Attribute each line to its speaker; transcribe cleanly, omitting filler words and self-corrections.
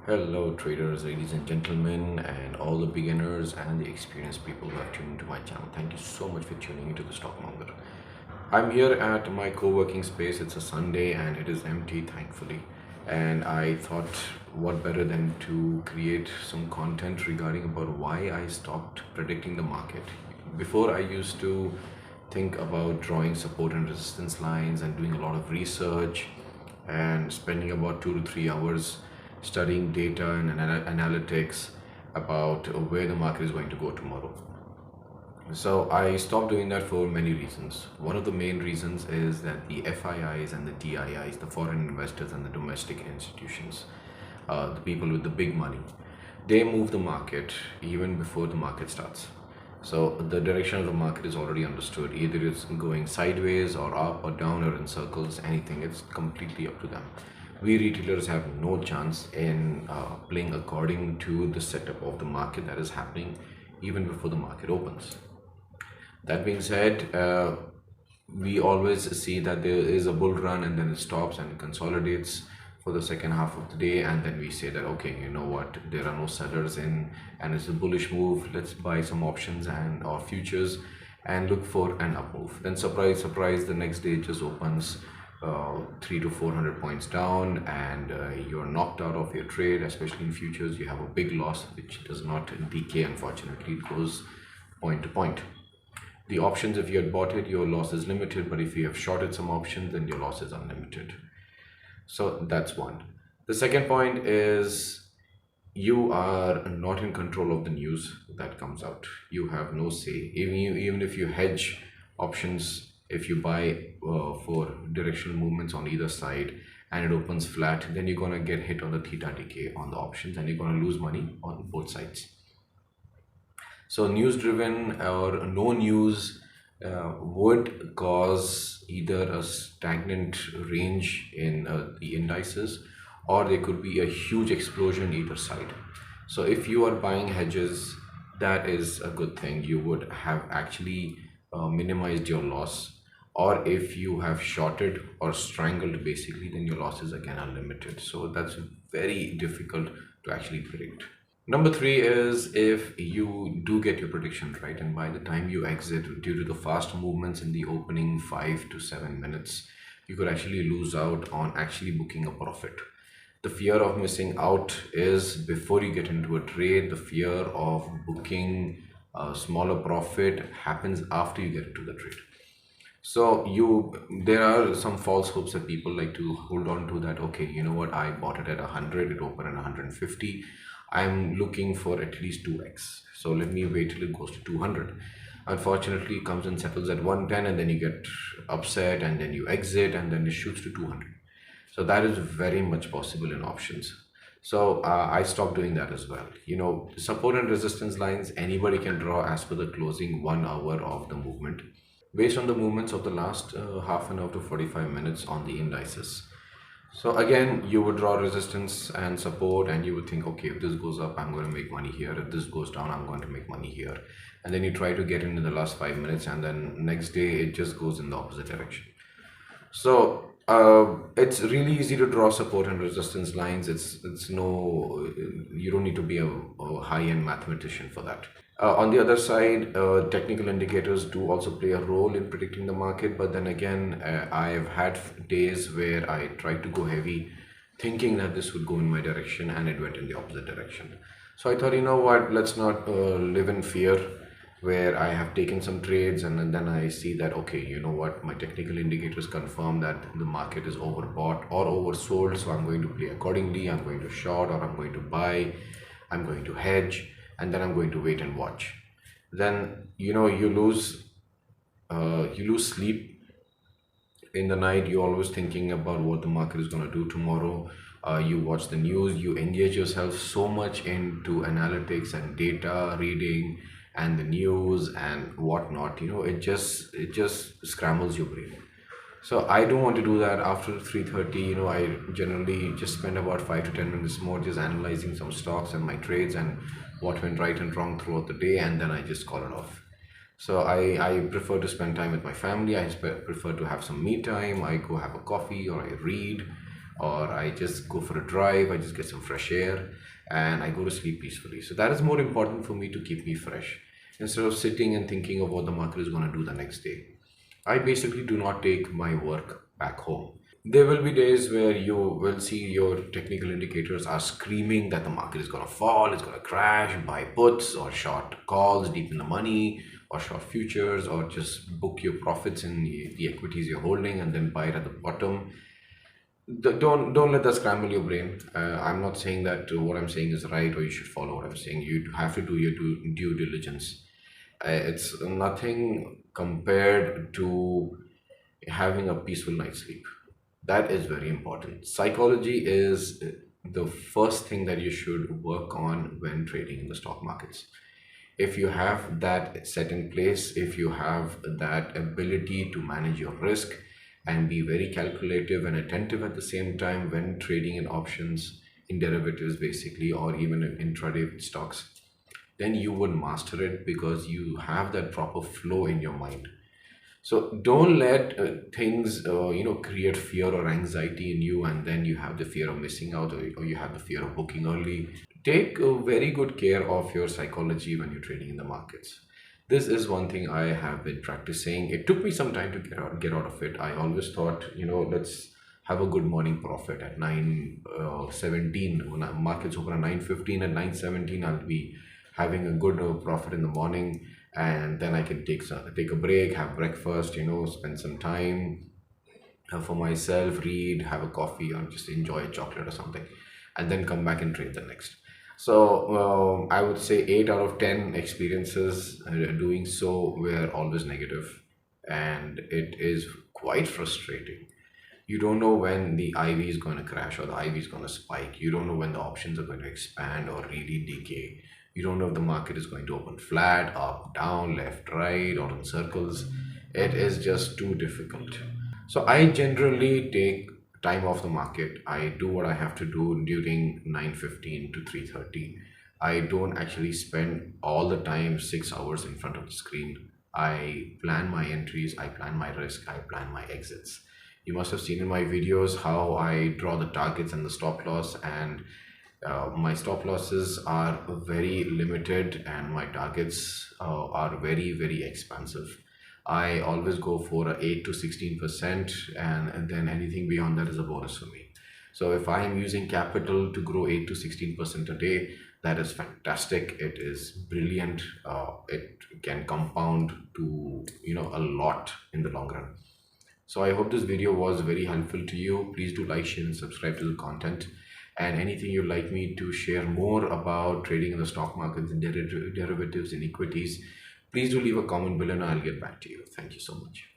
Speaker 1: Hello, traders, ladies and gentlemen, and all the beginners and the experienced people who have tuned into my channel. Thank you so much for tuning into the Stock Monger. I'm here at my co-working space. It's a Sunday and it is empty, thankfully. And I thought, what better than to create some content regarding about why I stopped predicting the market. Before, I used to think about drawing support and resistance lines and doing a lot of research and spending about 2 to 3 hours studying data and analytics about where the market is going to go tomorrow. So I stopped doing that for many reasons. One of the main reasons is that the FIIs and the DIIs, the foreign investors and the domestic institutions, the people with the big money, they move the market even before the market starts. So the direction of the market is already understood. Either it's going sideways or up or down or in circles, anything. It's completely up to them. We retailers have no chance in playing according to the setup of the market that is happening even before the market opens. That being said, we always see that there is a bull run and then it stops and consolidates for the second half of the day, and then we say that okay, you know what, there are no sellers in and it's a bullish move, let's buy some options and or futures and look for an up move. Then surprise surprise, the next day it just opens 3 to 400 points down, and you're knocked out of your trade. Especially in futures, you have a big loss which does not decay. Unfortunately, it goes point to point. The options, if you had bought it, your loss is limited, but if you have shorted some options, then your loss is unlimited. So that's one. The second point is you are not in control of the news that comes out. You have no say. Even if you hedge options, if you buy for directional movements on either side and it opens flat, then you're gonna get hit on the theta decay on the options and you're gonna lose money on both sides. So news driven or no news would cause either a stagnant range in the indices, or there could be a huge explosion either side. So if you are buying hedges, that is a good thing. You would have actually minimized your loss. Or if you have shorted or strangled basically, then your losses again are limited. So that's very difficult to actually predict. Number three is if you do get your prediction right, and by the time you exit, due to the fast movements in the opening 5 to 7 minutes, you could actually lose out on actually booking a profit. The fear of missing out is before you get into a trade. The fear of booking a smaller profit happens after you get into the trade. So there are some false hopes that people like to hold on to, that okay, you know what, I bought it at 100, it opened at 150, I'm looking for at least 2x, so let me wait till it goes to 200. Unfortunately, it comes and settles at 110 and then you get upset and then you exit and then it shoots to 200. So that is very much possible in options. So I stopped doing that as well. Support and resistance lines, anybody can draw as per the closing 1 hour of the movement, based on the movements of the last half an hour to 45 minutes on the indices. So again, you would draw resistance and support and you would think, okay, if this goes up, I'm going to make money here. If this goes down, I'm going to make money here. And then you try to get into the last 5 minutes and then next day it just goes in the opposite direction. So it's really easy to draw support and resistance lines. You don't need to be a high-end mathematician for that. On the other side, technical indicators do also play a role in predicting the market, but then again, I've had days where I tried to go heavy thinking that this would go in my direction and it went in the opposite direction. So I thought, you know what, let's not live in fear, where I have taken some trades and then I see that, okay, you know what, my technical indicators confirm that the market is overbought or oversold, so I'm going to play accordingly. I'm going to short or I'm going to buy, I'm going to hedge, and then I'm going to wait and watch. Then you lose sleep in the night. You're always thinking about what the market is going to do tomorrow. You watch the news, you engage yourself so much into analytics and data reading and the news and whatnot. It just scrambles your brain. So I don't want to do that after 3:30. I generally just spend about 5 to 10 minutes more just analyzing some stocks and my trades and what went right and wrong throughout the day, and then I just call it off. So I prefer to spend time with my family. I prefer to have some me time. I go have a coffee or I read or I just go for a drive, I just get some fresh air, and I go to sleep peacefully. So that is more important for me to keep me fresh instead of sitting and thinking of what the market is going to do the next day. I basically do not take my work back home. There will be days where you will see your technical indicators are screaming that the market is going to fall, it's going to crash, buy puts or short calls deep in the money, or short futures, or just book your profits in the equities you're holding and then buy it at the bottom. Don't let that scramble your brain. I'm not saying that what I'm saying is right or you should follow what I'm saying. You have to do your due diligence. It's nothing compared to having a peaceful night's sleep. That is very important. Psychology is the first thing that you should work on when trading in the stock markets. If you have that set in place, if you have that ability to manage your risk and be very calculative and attentive at the same time when trading in options, in derivatives basically, or even in intraday stocks, then you would master it because you have that proper flow in your mind. So don't let things, create fear or anxiety in you, and then you have the fear of missing out, or you have the fear of booking early. Take very good care of your psychology when you're trading in the markets. This is one thing I have been practicing. It took me some time to get out of it. I always thought, let's have a good morning profit at 9:17. When markets open at 9:15, at 9:17 I'll be having a good profit in the morning, and then I can take a break, have breakfast, spend some time for myself, read, have a coffee, or just enjoy a chocolate or something, and then come back and trade the next. So I would say 8 out of 10 experiences doing so were always negative, and it is quite frustrating. You don't know when the IV is going to crash or the IV is going to spike. You don't know when the options are going to expand or really decay. You don't know if the market is going to open flat, up, down, left, right, or in circles. It is just too difficult. So I generally take time off the market. I do what I have to do during 9:15 to 3:30. I don't actually spend all the time 6 hours in front of the screen. I plan my entries, I plan my risk, I plan my exits. You must have seen in my videos how I draw the targets and the stop loss, and my stop losses are very limited and my targets are very, very expansive. I always go for a 8 to 16%, and then anything beyond that is a bonus for me. So if I am using capital to grow 8 to 16% a day, that is fantastic. It is brilliant. It can compound to a lot in the long run. So I hope this video was very helpful to you. Please do like, share, and subscribe to the content. And anything you'd like me to share more about trading in the stock markets and derivatives and equities, please do leave a comment below and I'll get back to you. Thank you so much.